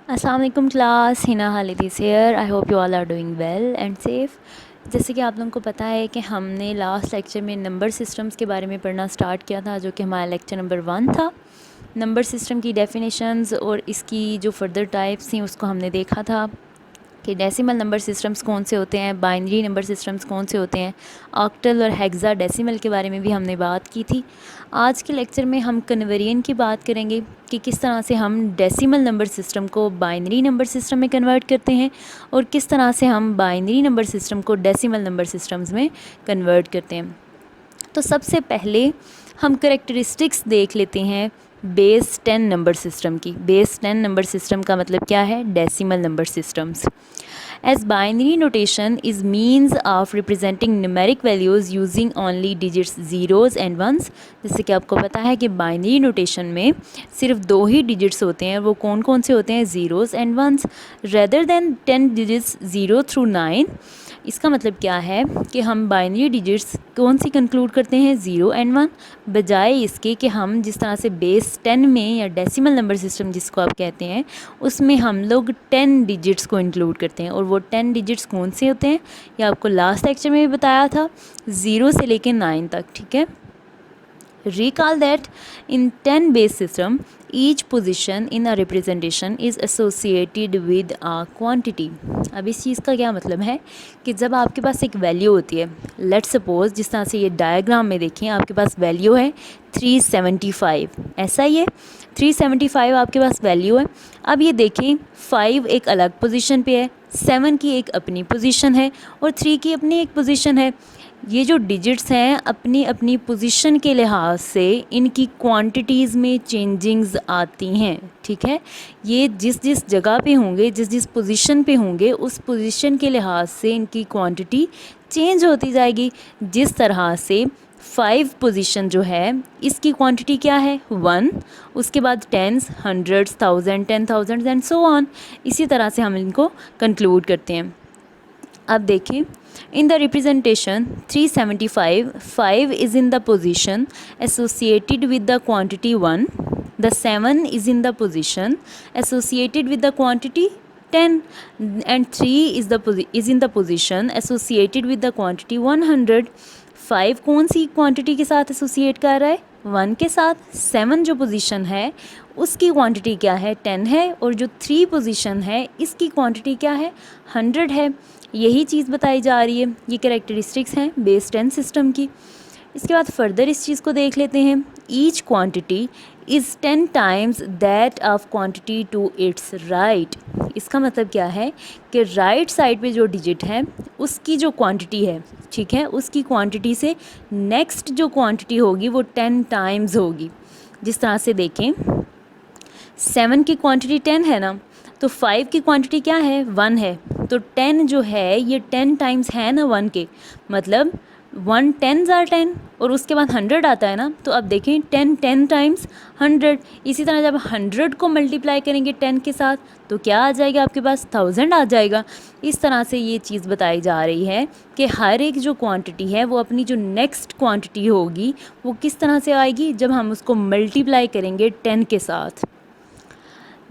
अस्सलाम वालेकुम class, Hina Khalid is here. I hope you all are doing well and safe. जैसे कि आप लोगों को पता है कि हमने लास्ट लेक्चर में नंबर सिस्टम्स के बारे में पढ़ना स्टार्ट किया था, जो कि हमारा लेक्चर नंबर 1 था। नंबर सिस्टम की डेफिनेशंस और इसकी जो फर्दर टाइप्स थी उसको हमने देखा था कि डेसिमल नंबर सिस्टम्स कौन से होते हैं, बाइनरी नंबर सिस्टम्स कौन से होते हैं, ऑक्टल और हेक्साडेसिमल के बारे में भी हमने बात की थी। आज के लेक्चर में हम कन्वर्जन की बात करेंगे कि किस तरह से हम डेसिमल नंबर सिस्टम को बाइनरी नंबर सिस्टम में कन्वर्ट करते हैं और किस तरह से हम बाइनरी नंबर सिस्टम को डेसिमल नंबर सिस्टम्स में कन्वर्ट करते हैं। तो सबसे पहले हम करेक्टरिस्टिक्स देख लेते हैं बेस 10 नंबर सिस्टम की। बेस 10 नंबर सिस्टम का मतलब क्या है? Decimal number systems. As binary notation is means of representing numeric values using only digits zeros and ones. जैसे कि आपको पता है कि बाइनरी नोटेशन में सिर्फ 2 ही डिजिट्स होते हैं, वो कौन कौन से होते हैं? Zeros and ones. Rather than 10 digits 0 through 9। इसका मतलब क्या है कि हम बाइनरी डिजिट्स कौन सी कंक्लूड करते हैं? 0 एंड 1, बजाय इसके कि हम जिस तरह से बेस 10 में या डेसिमल नंबर सिस्टम जिसको आप कहते हैं उसमें हम लोग 10 डिजिट्स को इंक्लूड करते हैं। और वो 10 डिजिट्स कौन से होते हैं ये आपको लास्ट लेक्चर में भी बताया था, 0 से लेकर 9 तक। ठीक है। Recall that in 10 base system, each position in a representation is associated with a quantity। अब इस चीज़ का क्या मतलब है कि जब आपके पास एक वैल्यू होती है, लेट्स सपोज जिस तरह से ये डायग्राम में देखें, आपके पास वैल्यू है 375, ऐसा ही है 375 आपके पास वैल्यू है। अब ये देखें 5 एक अलग पोजीशन पे है, 7 की एक अपनी पोजीशन है और 3 की अपनी एक पोजीशन है। ये जो डिजिट्स हैं अपनी अपनी पोजीशन के लिहाज से इनकी क्वांटिटीज़ में चेंजिंग्स आती हैं। ठीक है। ये जिस जिस जगह पे होंगे, जिस जिस पोजीशन पे होंगे, उस पोजीशन के लिहाज से इनकी क्वांटिटी चेंज होती जाएगी। जिस तरह से 5 पोजीशन जो है इसकी क्वांटिटी क्या है? 1। उसके बाद tens, hundreds, thousand, 10,000 and so on. इसी तरह से हम इनको कंक्लूड करते हैं। अब देखें, in the representation 375, 5 is in the position associated with the quantity 1, the 7 is in the position associated with the quantity 10 and 3 is in the position associated with the quantity 100। 5 कौन सी क्वांटिटी के साथ associate कर रहा है? 1 के साथ। 7 जो position है उसकी क्वांटिटी क्या है? 10 है। और जो 3 पोजीशन है इसकी क्वांटिटी क्या है? 100 है। यही चीज़ बताई जा रही है। ये कैरेक्टरिस्टिक्स हैं बेस 10 सिस्टम की। इसके बाद फर्दर इस चीज़ को देख लेते हैं। Each quantity is 10 times that of quantity to its right. इसका मतलब क्या है कि राइट साइड पे जो डिजिट है उसकी जो क्वांटिटी है, ठीक है, उसकी क्वांटिटी से नेक्स्ट जो क्वांटिटी होगी वो 10 टाइम्स होगी। जिस तरह से देखें 7 की क्वांटिटी 10 है ना, तो 5 की क्वांटिटी क्या है? 1 है। तो 10 जो है ये 10 टाइम्स है ना 1 के, मतलब 1 10s are 10 और उसके बाद 100 आता है ना। तो अब देखें 10 टाइम्स 100। इसी तरह जब 100 को मल्टीप्लाई करेंगे 10 के साथ तो क्या आ जाएगा आपके पास? 1000 आ जाएगा। इस तरह से ये चीज़ बताई जा रही है कि हर एक जो क्वांटिटी है वो अपनी जो नेक्स्ट क्वांटिटी होगी वो किस तरह से आएगी? जब हम उसको मल्टीप्लाई करेंगे 10 के साथ।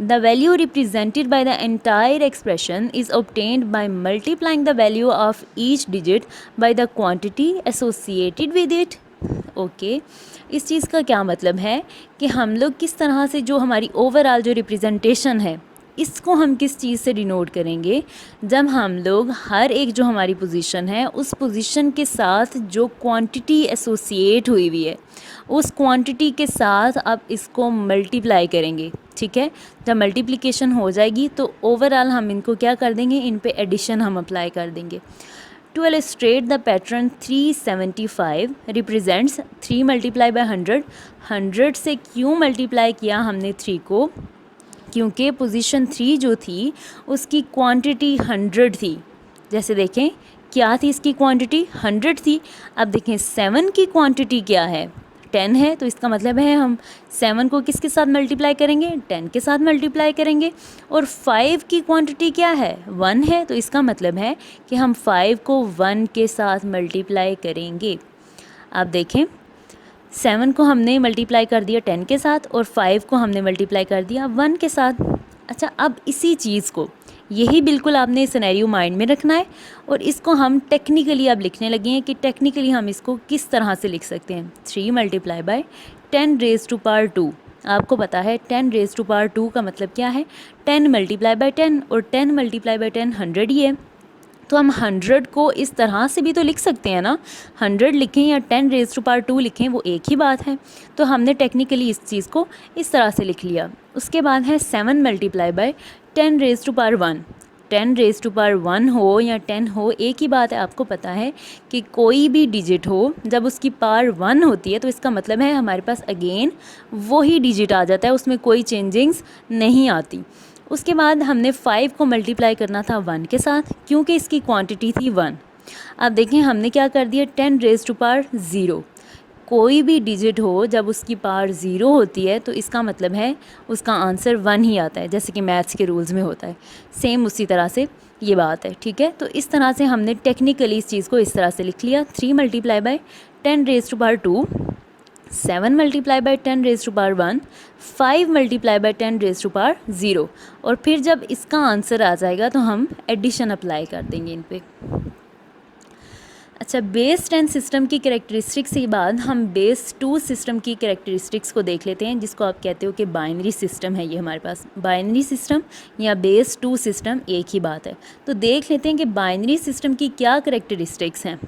The value represented by the entire expression is obtained by multiplying the value of each digit by the quantity associated with it। Okay इस चीज़ का क्या मतलब है कि हम लोग किस तरह से जो हमारी ओवरऑल जो रिप्रेजेंटेशन है इसको हम किस चीज़ से डिनोट करेंगे? जब हम लोग हर एक जो हमारी पोजीशन है उस पोजीशन के साथ जो क्वांटिटी एसोसिएट हुई हुई है उस क्वांटिटी के साथ अब इसको मल्टीप्लाई करेंगे। ठीक है। जब मल्टीप्लिकेशन हो जाएगी तो ओवरऑल हम इनको क्या कर देंगे? इन पे एडिशन हम अप्लाई कर देंगे। To illustrate the pattern 375 represents 3 multiply by 100। 100 से क्यों मल्टीप्लाई किया हमने 3 को? क्योंकि पोजीशन 3 जो थी उसकी क्वांटिटी 100 थी। जैसे देखें क्या थी इसकी क्वांटिटी? 100 थी। अब देखें 7 की क्वांटिटी क्या है? 10 है। तो इसका मतलब है हम 7 को किसके साथ मल्टीप्लाई करेंगे? 10 के साथ मल्टीप्लाई करेंगे। और 5 की क्वांटिटी क्या है? 1 है। तो इसका मतलब है कि हम 5 को 1 के साथ मल्टीप्लाई करेंगे। अब देखें 7 को हमने मल्टीप्लाई कर दिया 10 के साथ और 5 को हमने मल्टीप्लाई कर दिया 1 के साथ। अच्छा, अब इसी चीज़ को, यही बिल्कुल आपने सिनेरियो माइंड में रखना है और इसको हम टेक्निकली अब लिखने लगे हैं कि टेक्निकली हम इसको किस तरह से लिख सकते हैं। 3 multiply by 10 raise to power 2। आपको पता है 10 रेज़ टू पावर 2 का मतलब क्या है, 10 मल्टीप्लाई बाय 10, और 10 मल्टीप्लाई बाय 10 100 ही है। तो हम 100 को इस तरह से भी तो लिख सकते हैं ना, 100 लिखें या 10 रेज़ टू पावर 2 लिखें, वो एक ही बात है। तो हमने टेक्निकली इस चीज़ को इस तरह से लिख लिया। उसके बाद है 7 multiply by 10 raise to power 1। 10 raise to power 1 हो या 10 हो, एक ही बात है। आपको पता है कि कोई भी डिजिट हो जब उसकी पावर 1 होती है तो इसका मतलब है हमारे पास अगेन वही डिजिट आ जाता है, उसमें कोई चेंजिंग्स नहीं आती। उसके बाद हमने 5 को मल्टीप्लाई करना था 1 के साथ, क्योंकि इसकी क्वांटिटी थी 1। अब देखें हमने क्या कर दिया, 10 रेज़ टू पावर 0। कोई भी डिजिट हो जब उसकी पावर 0 होती है तो इसका मतलब है उसका आंसर 1 ही आता है, जैसे कि मैथ्स के रूल्स में होता है। सेम उसी तरह से ये बात है, ठीक है। तो इस तरह से हमने टेक्निकली इस चीज़ को इस तरह से लिख लिया। 3 multiply by 10 raise to power 2, 7 multiply by 10 raise to power 1, 5 multiply by 10 raise to power 0। और फिर जब इसका आंसर आ जाएगा तो हम एडिशन अप्लाई कर देंगे इन पे। अच्छा, बेस 10 सिस्टम की कैरेक्टरिस्टिक्स के बाद हम बेस 2 सिस्टम की कैरेक्टरिस्टिक्स को देख लेते हैं, जिसको आप कहते हो कि बाइनरी सिस्टम है। ये हमारे पास बाइनरी सिस्टम या बेस 2 सिस्टम एक ही बात है। तो देख लेते हैं कि बाइनरी सिस्टम की क्या कैरेक्टरिस्टिक्स हैं।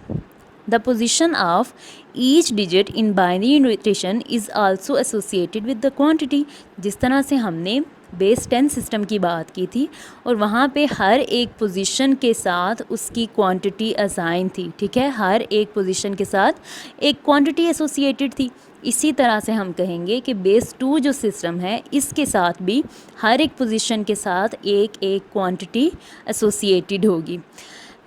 The position of each digit in binary notation is also associated with the quantity। जिस तरह से हमने बेस 10 सिस्टम की बात की थी और वहाँ पे हर एक पोजीशन के साथ उसकी क्वांटिटी असाइन थी, ठीक है। हर एक पोजीशन के साथ एक क्वांटिटी एसोसिएटेड थी। इसी तरह से हम कहेंगे कि बेस 2 जो सिस्टम है इसके साथ भी हर एक पोजीशन के साथ एक एक क्वांटिटी एसोसिएटेड होगी।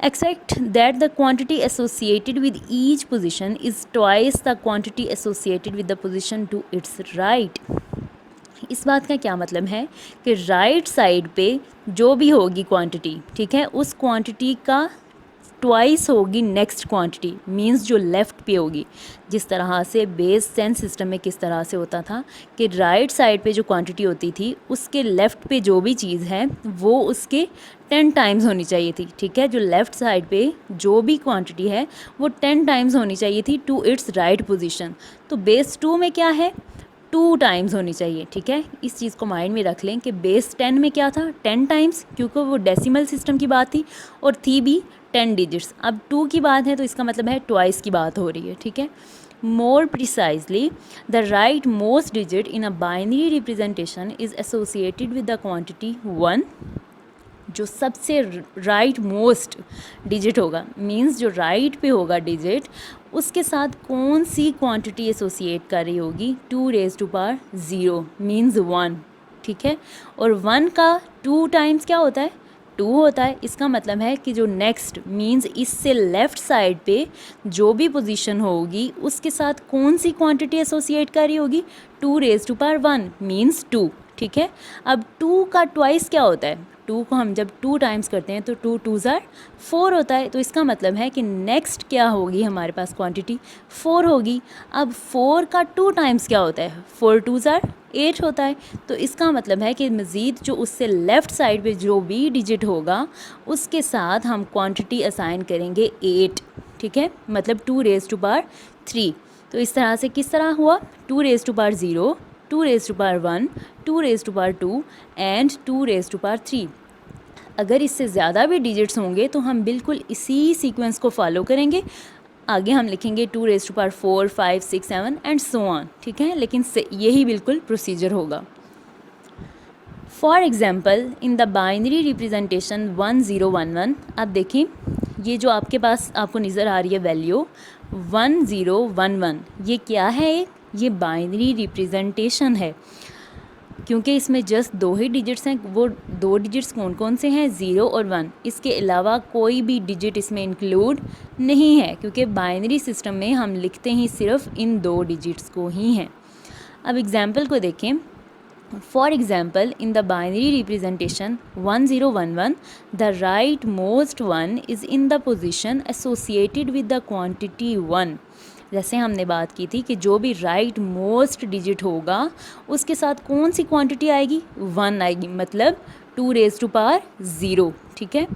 Except that the quantity associated with each position is twice the quantity associated with the position to its right। इस बात का क्या मतलब है कि राइट साइड पे जो भी होगी क्वांटिटी, ठीक है, उस क्वांटिटी का ट्वाइस होगी नेक्स्ट क्वांटिटी, मींस जो लेफ़्ट पे होगी। जिस तरह से बेस 10 सिस्टम में किस तरह से होता था कि राइट साइड पे जो क्वांटिटी होती थी उसके लेफ़्ट पे जो भी चीज़ है वो उसके 10 टाइम्स होनी चाहिए थी, ठीक है। जो लेफ़्ट साइड पे जो भी क्वांटिटी है वो 10 टाइम्स होनी चाहिए थी टू इट्स राइट पोजीशन। तो बेस 2 में क्या है, 2 टाइम्स होनी चाहिए, ठीक है। इस चीज़ को माइंड में रख लें कि बेस 10 में क्या था, 10 टाइम्स, क्योंकि वो डेसिमल सिस्टम की बात थी और थी भी 10 डिजिट्स। अब 2 की बात है तो इसका मतलब है ट्वाइस की बात हो रही है, ठीक है। More precisely, the right most digit in a binary representation is associated with the quantity 1। जो सबसे राइट मोस्ट डिजिट होगा, मींस जो राइट पे होगा डिजिट, उसके साथ कौन सी क्वांटिटी एसोसिएट कर रही होगी, 2 रेज़ टू पावर 0 मींस 1, ठीक है। और 1 का 2 टाइम्स क्या होता है, 2 होता है। इसका मतलब है कि जो नेक्स्ट मींस इससे लेफ़्ट साइड पे जो भी पोजीशन होगी उसके साथ कौन सी क्वांटिटी एसोसिएट कर रही होगी, 2 रेज़ टू पावर 1 मींस 2, ठीक है। अब 2 का ट्वाइस क्या होता है, 2 को हम जब 2 टाइम्स करते हैं तो 2 2s are 4 होता है। तो इसका मतलब है कि नेक्स्ट क्या होगी हमारे पास क्वांटिटी, 4 होगी। अब 4 का 2 टाइम्स क्या होता है, 4 2s are 8 होता है। तो इसका मतलब है कि मज़ीद जो उससे लेफ़्ट साइड पे जो भी डिजिट होगा उसके साथ हम क्वांटिटी असाइन करेंगे 8, ठीक है, मतलब 2 रेज़ टू पावर 3। तो इस तरह से किस तरह हुआ, 2 raise to power 0, 2 raise to power 1, 2 raise to power 2 and 2 raise to power 3। अगर इससे ज़्यादा भी डिजिट्स होंगे तो हम बिल्कुल इसी सीक्वेंस को फॉलो करेंगे। आगे हम लिखेंगे 2 raise to power 4, 5, 6, 7 and so on, ठीक है। लेकिन यही बिल्कुल प्रोसीजर होगा। For example in the binary representation 1011, अब देखें ये जो आपके पास आपको नज़र आ रही है वैल्यू 1011, ये क्या है, ये बाइनरी रिप्रेजेंटेशन है। क्योंकि इसमें जस्ट 2 ही डिजिट्स हैं, वो 2 डिजिट्स कौन कौन से हैं, 0 और 1। इसके अलावा कोई भी डिजिट इसमें इंक्लूड नहीं है, क्योंकि बाइनरी सिस्टम में हम लिखते ही सिर्फ इन 2 डिजिट्स को ही हैं। अब एग्जांपल को देखें। For example in the binary representation 1011, the right most one is in the position associated with the quantity 1। जैसे हमने बात की थी कि जो भी राइट मोस्ट डिजिट होगा उसके साथ कौन सी क्वांटिटी आएगी, 1 आएगी, मतलब 2 रेज़ टू पावर 0, ठीक है।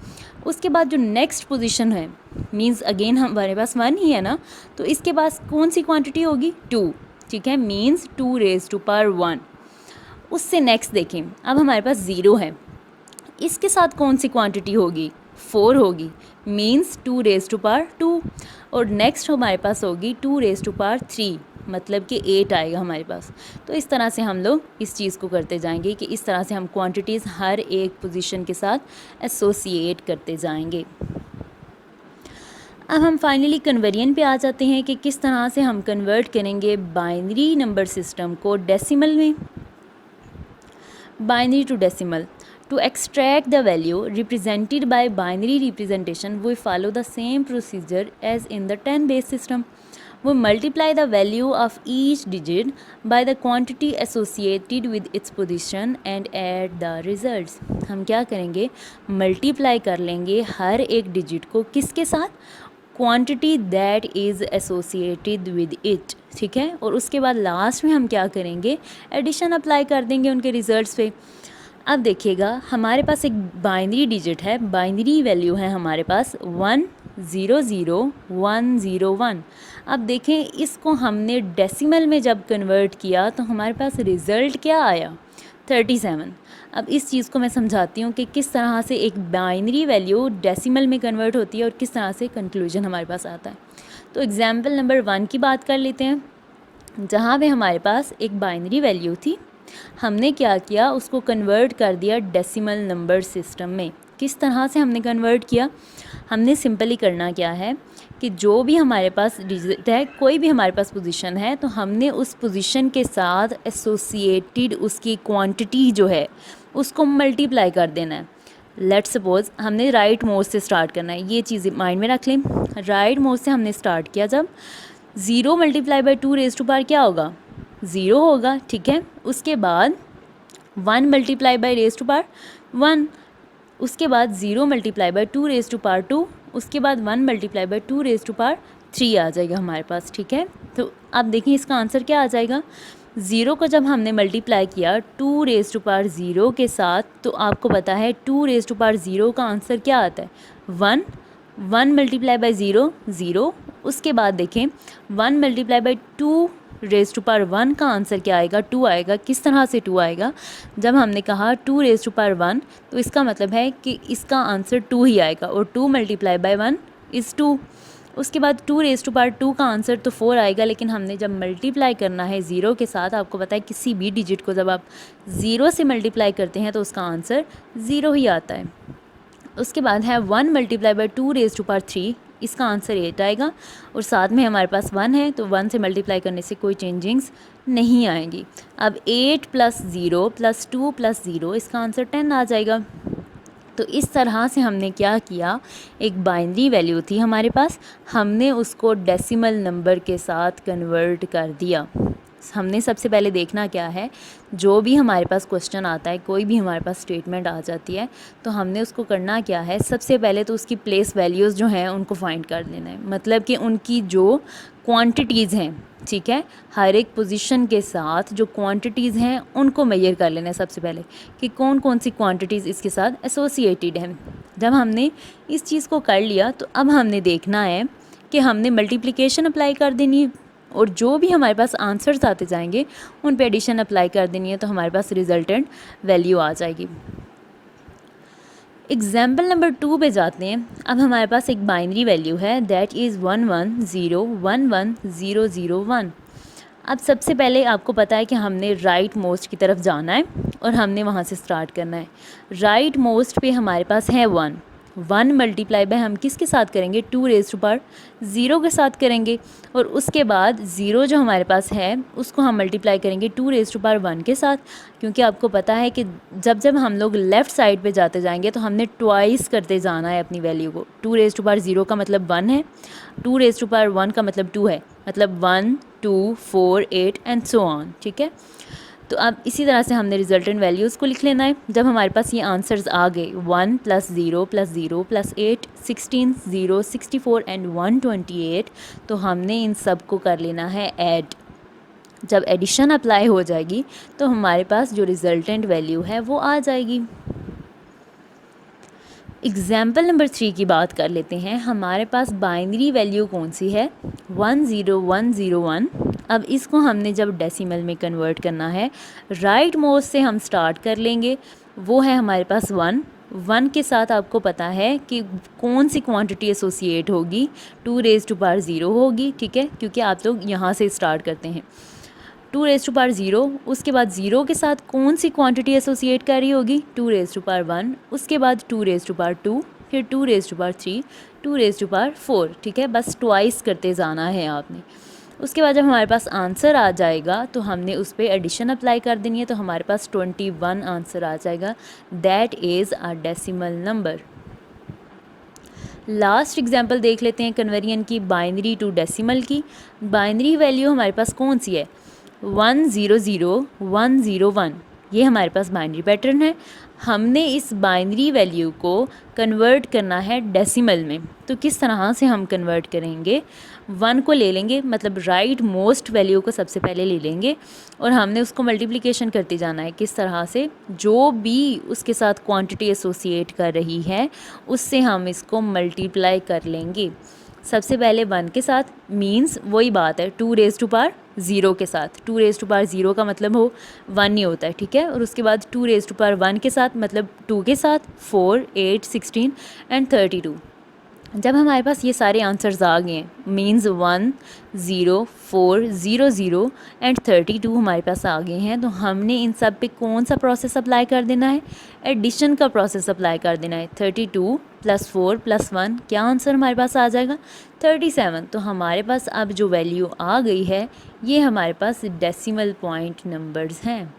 उसके बाद जो नेक्स्ट पोजीशन है मींस अगेन हमारे पास 1 ही है ना, तो इसके पास कौन सी क्वांटिटी होगी, 2, ठीक है, मींस 2 रेज़ टू पावर 1। उससे नेक्स्ट देखें, अब हमारे पास 0 है, इसके साथ कौन सी क्वांटिटी होगी, 4 होगी, मींस 2 रेज़ टू पावर 2। और नेक्स्ट हमारे पास होगी 2 रेज़ टू पावर 3, मतलब कि 8 आएगा हमारे पास। तो इस तरह से हम लोग इस चीज़ को करते जाएंगे कि इस तरह से हम क्वांटिटीज़ हर एक पोजीशन के साथ एसोसिएट करते जाएंगे। अब हम फाइनली कन्वर्जन पे आ जाते हैं कि किस तरह से हम कन्वर्ट करेंगे बाइनरी नंबर सिस्टम को डेसिमल में। Binary to decimal, to extract the value represented by binary representation, we follow the same procedure as in the 10 base system. We multiply the value of each digit by the quantity associated with its position and add the results. हम क्या करेंगे, multiply कर लेंगे हर एक digit को किसके साथ, quantity that is associated with it, ठीक है। और उसके बाद लास्ट में हम क्या करेंगे, एडिशन अप्लाई कर देंगे उनके रिजल्ट्स पे। अब देखिएगा हमारे पास एक बाइनरी डिजिट है, बाइनरी वैल्यू है हमारे पास 1 0 0 1 0 1। अब देखें इसको हमने डेसिमल में जब कन्वर्ट किया तो हमारे पास रिज़ल्ट क्या आया, 37। अब इस चीज़ को मैं समझाती हूँ कि किस तरह से एक बाइनरी वैल्यू डेसिमल में कन्वर्ट होती है और किस तरह से कंक्लूजन हमारे पास आता है। तो एग्जाम्पल नंबर 1 की बात कर लेते हैं, जहाँ पे हमारे पास एक बाइनरी वैल्यू थी, हमने क्या किया, उसको कन्वर्ट कर दिया डेसिमल नंबर सिस्टम में। किस तरह से हमने कन्वर्ट किया, हमने सिंपली करना क्या है कि जो भी हमारे पास डिजिट है, कोई भी हमारे पास पोजीशन है, तो हमने उस पोजीशन के साथ एसोसिएटेड उसकी क्वांटिटी जो है उसको मल्टीप्लाई कर देना है। लेट्स सपोज हमने राइट मोस्ट से स्टार्ट करना है, ये चीज़ माइंड में रख लें। राइट मोस्ट से हमने स्टार्ट किया, जब 0 multiply by 2 raise to power क्या होगा, 0 होगा, ठीक है। उसके बाद 1 multiply by raise to power 1, उसके बाद 0 multiply by 2 raise to power 2, उसके बाद 1 multiply by 2 raise to power 3 आ जाएगा हमारे पास, ठीक है। तो अब देखिए इसका आंसर क्या आ जाएगा, 0 को जब हमने मल्टीप्लाई किया 2 रेज़ टू पावर 0 के साथ, तो आपको पता है 2 रेज़ टू पावर 0 का आंसर क्या आता है, 1। 1 मल्टीप्लाई बाई 0 0, उसके बाद देखें 1 multiply by 2 raise to power 1 का आंसर क्या आएगा, 2 आएगा। किस तरह से 2 आएगा, जब हमने कहा 2 रेज़ टू पावर 1, तो इसका मतलब है कि इसका आंसर 2 ही आएगा, और 2 मल्टीप्लाई बाई 1 इज़ 2। उसके बाद 2 रेज़ टू पावर 2 का आंसर तो 4 आएगा, लेकिन हमने जब मल्टीप्लाई करना है 0 के साथ, आपको पता है किसी भी डिजिट को जब आप 0 से मल्टीप्लाई करते हैं तो उसका आंसर 0 ही आता है। उसके बाद है 1 multiply by 2 raise to power 3, इसका आंसर 8 आएगा, और साथ में हमारे पास 1 है, तो 1 से मल्टीप्लाई करने से कोई चेंजिंग्स नहीं आएंगी। अब 8 प्लस 0 प्लस 2 प्लस 0, इसका आंसर 10 आ जाएगा। तो इस तरह से हमने क्या किया, एक बाइनरी वैल्यू थी हमारे पास, हमने उसको डेसिमल नंबर के साथ कन्वर्ट कर दिया। हमने सबसे पहले देखना क्या है, जो भी हमारे पास क्वेश्चन आता है, कोई भी हमारे पास स्टेटमेंट आ जाती है, तो हमने उसको करना क्या है, सबसे पहले तो उसकी प्लेस वैल्यूज़ जो हैं उनको फाइंड कर लेना है, मतलब कि उनकी जो क्वांटिटीज़ हैं, ठीक है, हर एक पोजीशन के साथ जो क्वांटिटीज़ हैं उनको मेजर कर लेना है सबसे पहले, कि कौन कौन सी क्वांटिटीज़ इसके साथ एसोसिएटेड हैं। जब हमने इस चीज़ को कर लिया, तो अब हमने देखना है कि हमने मल्टीप्लिकेशन अप्लाई कर देनी है, और जो भी हमारे पास आंसर्स आते जाएंगे उन पे एडिशन अप्लाई कर देनी है, तो हमारे पास रिजल्टेंट वैल्यू आ जाएगी। एग्जाम्पल नंबर 2 पे जाते हैं। अब हमारे पास एक बाइनरी वैल्यू है, दैट इज़ 1 1 0 1 1 0 0 1। अब सबसे पहले आपको पता है कि हमने राइट मोस्ट की तरफ जाना है और हमने वहाँ से स्टार्ट करना है। राइट मोस्ट पे हमारे पास है 1 मल्टीप्लाई बाय हम किसके साथ करेंगे, 2 रेज़ टू पावर 0 के साथ करेंगे, और उसके बाद 0 जो हमारे पास है उसको हम मल्टीप्लाई करेंगे 2 रेज़ टू पावर 1 के साथ, क्योंकि आपको पता है कि जब हम लोग लेफ़्ट साइड पे जाते जाएंगे तो हमने ट्वाइस करते जाना है अपनी वैल्यू को। 2 रेज़ टू पावर 0 का मतलब 1 है, 2 रेज़ टू पावर 1 का मतलब 2 है, मतलब 1 2 4 8 एंड सो ऑन, ठीक है। तो अब इसी तरह से हमने रिजल्टेंट वैल्यूज़ को लिख लेना है। जब हमारे पास ये आंसर्स आ गए 1 + 0 + 0 + 8 16 0 64 एंड 128, तो हमने इन सब को कर लेना है ऐड। जब एडिशन अप्लाई हो जाएगी तो हमारे पास जो रिजल्टेंट वैल्यू है वो आ जाएगी। एग्जाम्पल नंबर 3 की बात कर लेते हैं। हमारे पास बाइनरी वैल्यू कौन सी है? 10101। अब इसको हमने जब डेसिमल में कन्वर्ट करना है, राइट मोस्ट से हम स्टार्ट कर लेंगे। वो है हमारे पास 1 के साथ आपको पता है कि कौन सी क्वांटिटी एसोसिएट होगी, 2⁻0 होगी, ठीक है, क्योंकि आप लोग यहाँ से स्टार्ट करते हैं। 2⁻0, उसके बाद 0 के साथ कौन सी क्वांटिटी एसोसिएट कर रही होगी? 2⁻1, उसके बाद 2⁻2, फिर 2⁻3, 2⁻4, ठीक है, बस ट्वाइस करते जाना है आपने। उसके बाद जब हमारे पास आंसर आ जाएगा तो हमने उस पर एडिशन अप्लाई कर देनी है, तो हमारे पास 21 आंसर आ जाएगा। That is a decimal number. Last example देख लेते हैं कन्वर्जन की, बाइनरी टू डेसिमल की। बाइनरी वैल्यू हमारे पास कौन सी है? 100101, ये हमारे पास बाइनरी पैटर्न है। हमने इस बाइनरी वैल्यू को कन्वर्ट करना है डेसिमल में, तो किस तरह से हम कन्वर्ट करेंगे? 1 को ले लेंगे, मतलब राइट मोस्ट वैल्यू को सबसे पहले ले लेंगे और हमने उसको मल्टीप्लिकेशन करते जाना है। किस तरह से? जो भी उसके साथ क्वांटिटी एसोसिएट कर रही है उससे हम इसको मल्टीप्लाई कर लेंगे। सबसे पहले 1 के साथ, मीन्स वही बात है 2⁻0 के साथ। 2⁻0 का मतलब हो 1 ही होता है, ठीक है। और उसके बाद 2⁻1 के साथ, मतलब 2 के साथ 4 8 16 एंड 32। जब हमारे पास ये सारे आंसर्स आ गए हैं, मीन्स 1 0 4 0 0 एंड 32 हमारे पास आ गए हैं, तो हमने इन सब पे कौन सा प्रोसेस अप्लाई कर देना है? एडिशन का प्रोसेस अप्लाई कर देना है। 32 + 4 + 1, क्या आंसर हमारे पास आ जाएगा? 37। तो हमारे पास अब जो वैल्यू आ गई है ये हमारे पास डेसिमल पॉइंट नंबर्स हैं।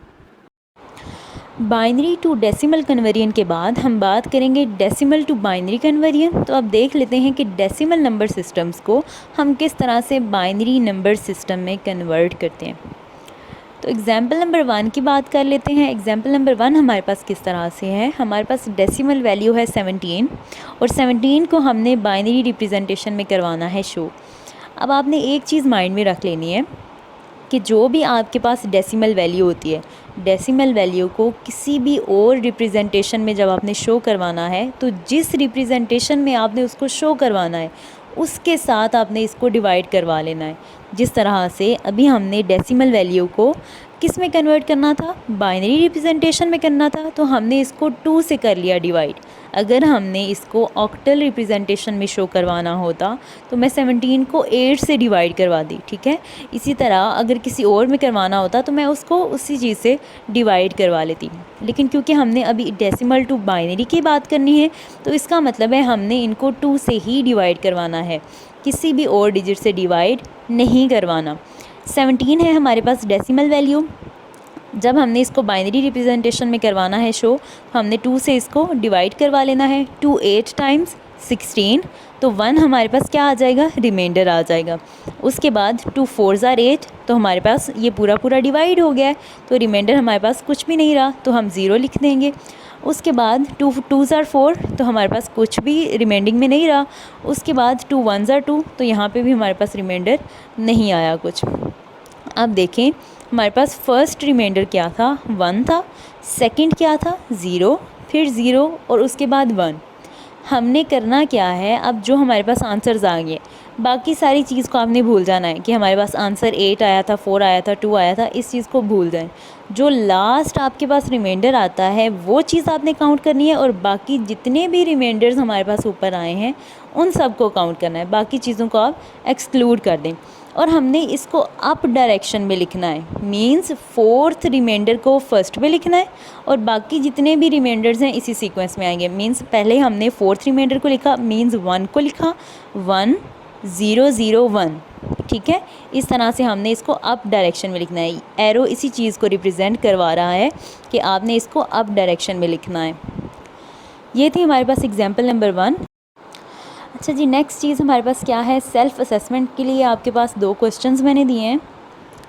बाइनरी टू डेसिमल कन्वर्जन के बाद हम बात करेंगे डेसिमल टू बाइनरी कन्वर्जन। तो अब देख लेते हैं कि डेसिमल नंबर सिस्टम्स को हम किस तरह से बाइनरी नंबर सिस्टम में कन्वर्ट करते हैं। तो एग्जाम्पल नंबर 1 की बात कर लेते हैं। एग्जाम्पल नंबर 1 हमारे पास किस तरह से है? हमारे पास डेसिमल वैल्यू है 17 और 17 को हमने बाइनरी रिप्रेजेंटेशन में करवाना है शो। अब आपने एक चीज़ माइंड में रख लेनी है कि जो भी आपके पास डेसिमल वैल्यू होती है, डेसिमल वैल्यू को किसी भी और रिप्रेजेंटेशन में जब आपने शो करवाना है, तो जिस रिप्रेजेंटेशन में आपने उसको शो करवाना है उसके साथ आपने इसको डिवाइड करवा लेना है। जिस तरह से अभी हमने डेसिमल वैल्यू को किस में कन्वर्ट करना था? बाइनरी रिप्रेजेंटेशन में करना था, तो हमने इसको 2 से कर लिया डिवाइड। अगर हमने इसको ऑक्टल रिप्रेजेंटेशन में शो करवाना होता तो मैं 17 को 8 से डिवाइड करवा दी, ठीक है। इसी तरह अगर किसी और में करवाना होता तो मैं उसको उसी चीज़ से डिवाइड करवा लेती, लेकिन क्योंकि हमने अभी डेसिमल टू बाइनरी की बात करनी है तो इसका मतलब है हमने इनको 2 से ही डिवाइड करवाना है, किसी भी और डिजिट से डिवाइड नहीं करवाना। 17 है हमारे पास डेसिमल वैल्यू। जब हमने इसको बाइनरी रिप्रेजेंटेशन में करवाना है शो, हमने 2 से इसको डिवाइड करवा लेना है। 2 8 टाइम्स 16, तो 1 हमारे पास क्या आ जाएगा? रिमाइंडर आ जाएगा। उसके बाद 2 4s are 8, तो हमारे पास ये पूरा पूरा डिवाइड हो गया है, तो रिमाइंडर हमारे पास कुछ भी नहीं रहा, तो हम 0 लिख देंगे। उसके बाद 2 2s are 4, तो हमारे पास कुछ भी रिमाइंडिंग में नहीं रहा। उसके बाद 2 1s are 2, तो यहाँ पे भी हमारे पास रिमाइंडर नहीं आया कुछ। अब देखें हमारे पास फर्स्ट रिमाइंडर क्या था? 1 था। सेकंड क्या था? 0, फिर 0 और उसके बाद 1। हमने करना क्या है? अब जो हमारे पास आंसर्स आ गए, बाकी सारी चीज़ को आपने भूल जाना है कि हमारे पास आंसर 8 आया था, 4 आया था, 2 आया था, इस चीज़ को भूल जाएं। जो लास्ट आपके पास रिमाइंडर आता है वो चीज़ आपने काउंट करनी है, और बाकी जितने भी रिमाइंडर्स हमारे पास ऊपर आए हैं उन सब को काउंट करना है, बाकी चीज़ों को आप एक्सक्लूड कर दें। और हमने इसको अप डायरेक्शन में लिखना है, मींस 4th रिमाइंडर को फर्स्ट में लिखना है और बाकी जितने भी रिमाइंडर्स हैं इसी सीक्वेंस में आएंगे। मींस पहले हमने 4th रिमाइंडर को लिखा, मींस 1 को लिखा, 1 0 0 1, ठीक है। इस तरह से हमने इसको अप डायरेक्शन में लिखना है। एरो इसी चीज़ को रिप्रेजेंट करवा रहा है कि आपने इसको अप डायरेक्शन में लिखना है। ये थी हमारे पास एग्जाम्पल नंबर 1। अच्छा जी, नेक्स्ट चीज़ हमारे पास क्या है? सेल्फ़ असेसमेंट के लिए आपके पास 2 क्वेश्चंस मैंने दिए हैं।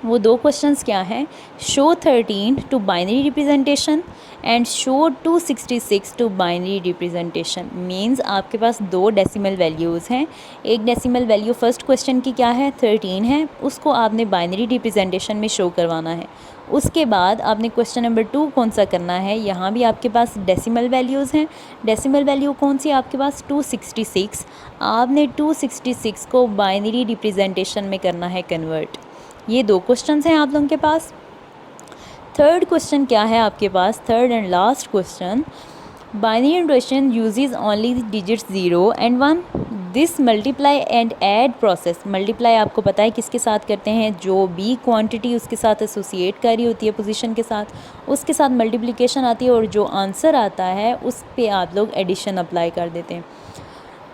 वो दो क्वेश्चंस क्या हैं, show 13 to binary representation and show 266 to binary representation. Means आपके पास दो डेसिमल वैल्यूज़ हैं, एक डेसिमल वैल्यू फर्स्ट क्वेश्चन की क्या है 13 है, उसको आपने बाइनरी रिप्रेजेंटेशन में शो करवाना है। उसके बाद आपने क्वेश्चन नंबर 2 कौन सा करना है, यहाँ भी आपके पास डेसिमल वैल्यूज़ हैं, डेसिमल वैल्यू कौन सी आपके पास 266, आपने 266 को बाइनरी रिप्रेजेंटेशन में करना है कन्वर्ट। ये दो क्वेश्चंस हैं आप लोगों के पास। थर्ड क्वेश्चन क्या है आपके पास, third and last question, binary notation uses only digits 0 and 1, this multiply and add process. Multiply आपको पता है किसके साथ करते हैं, जो भी क्वांटिटी उसके साथ एसोसिएट कर रही होती है पोजीशन के साथ, उसके साथ मल्टीप्लिकेशन आती है और जो आंसर आता है उस पे आप लोग एडिशन अप्लाई कर देते हैं।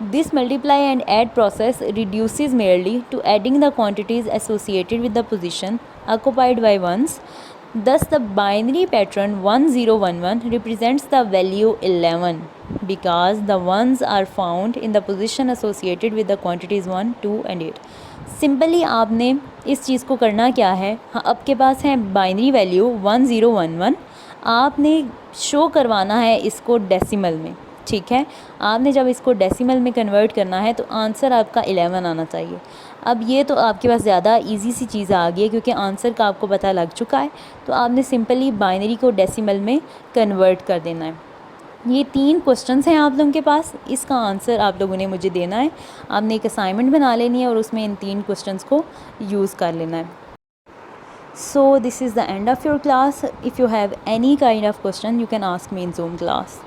This multiply and add process reduces merely to adding the quantities associated with the position occupied by ones. Thus, the binary pattern 1011 represents the value 11 because the ones are found in the position associated with the quantities 1, 2 and 8. Simply आपने इस चीज़ को करना क्या है, हाँ आपके पास है binary value 1011, आपने शो करवाना है इसको डेसिमल में, ठीक है। आपने जब इसको डेसिमल में कन्वर्ट करना है तो आंसर आपका 11 आना चाहिए। अब ये तो आपके पास ज़्यादा इजी सी चीज़ आ गई है क्योंकि आंसर का आपको पता लग चुका है, तो आपने सिंपली बाइनरी को डेसिमल में कन्वर्ट कर देना है। ये 3 क्वेश्चंस हैं आप लोगों के पास, इसका आंसर आप लोगों ने मुझे देना है। आपने एक असाइनमेंट बना लेनी है और उसमें इन 3 क्वेश्चंस को यूज़ कर लेना है। So this is the end of your class. If you have any kind of question, you can ask me in Zoom class.